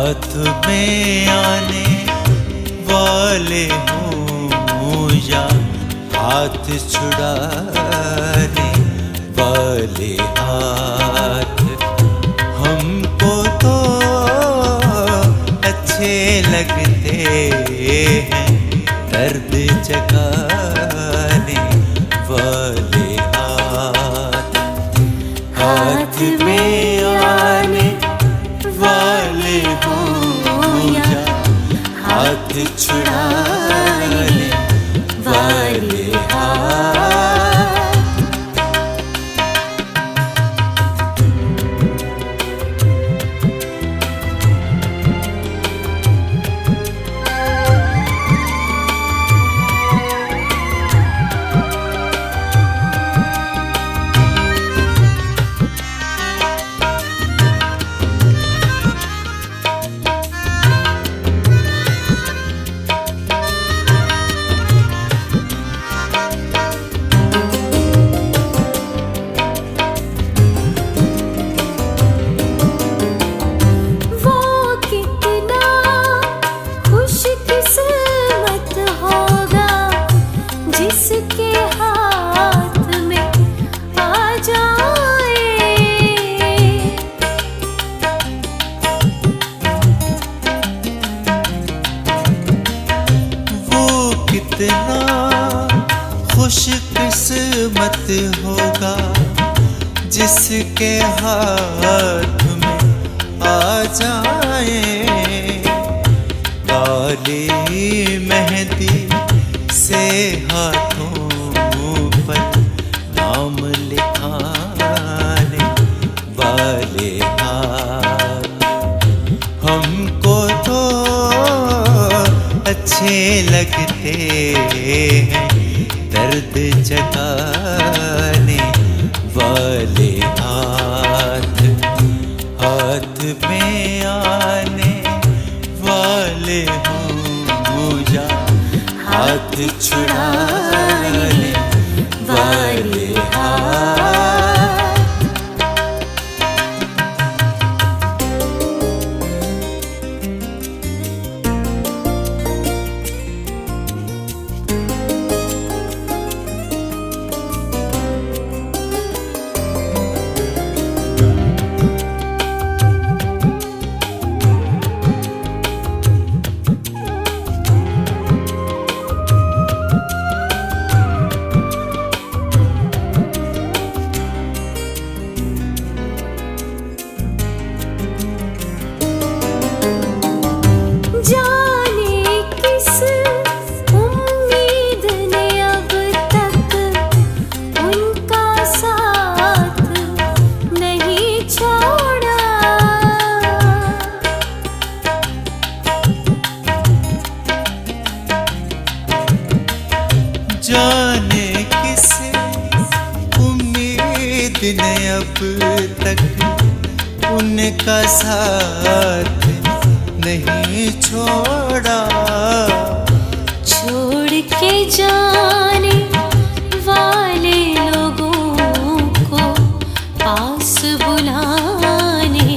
हाथ में आने वाले हों या हाथ छुड़ाने वाले हाथ, हमको तो अच्छे लगते हैं दर्द जगाने वाले हाथ। हाथ में आने वाले हों या हाथ छुड़ाने वाले हाथ। जिसके हाथ में आ जाए, वो कितना खुशकिस्मत होगा जिसके हाथ में आ जाए। काली मेहंदी से हाथों पर नाम लिखाने वाले हाथ, हमको तो अच्छे लगते हैं दर्द जगाने वाले हाथ। हाथ में आने वाले हों या हाथ छुड़ाने वाले हाथ। जाने किस उम्मीद ने अब तक उनका साथ नहीं छोड़ा। छोड़ के जाने वाले लोगों को पास बुलाने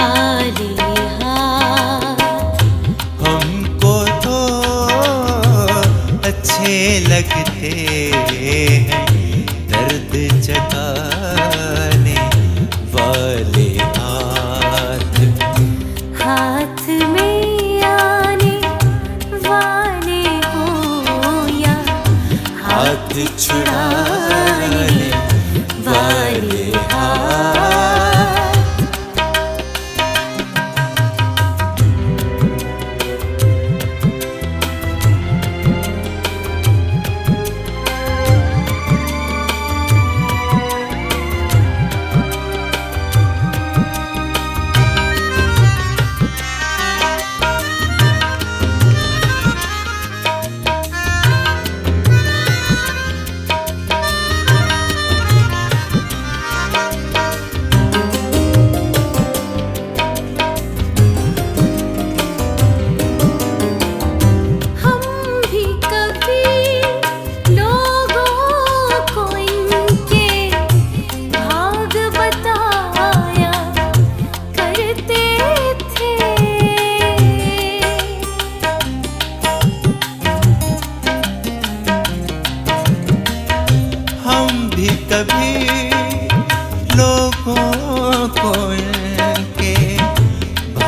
वाले हाथ, हमको तो अच्छे लगते हैं दर्द जगाने वाले हाथ। हाथ में आने वाले हों या हाथ छुड़ा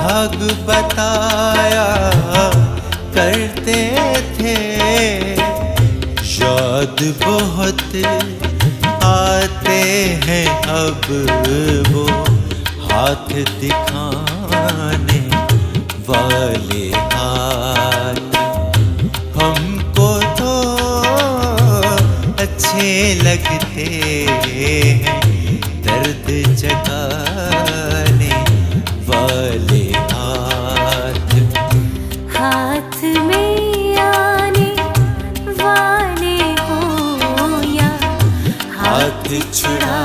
राग बताया करते थे। याद बहुत आते हैं अब वो हाथ दिखाने वाले हाथ। हमको तो अच्छे लगते हैं दर्द जगाने वाले हाथ। हाथ में आने वाले हो या हाथ छुड़ा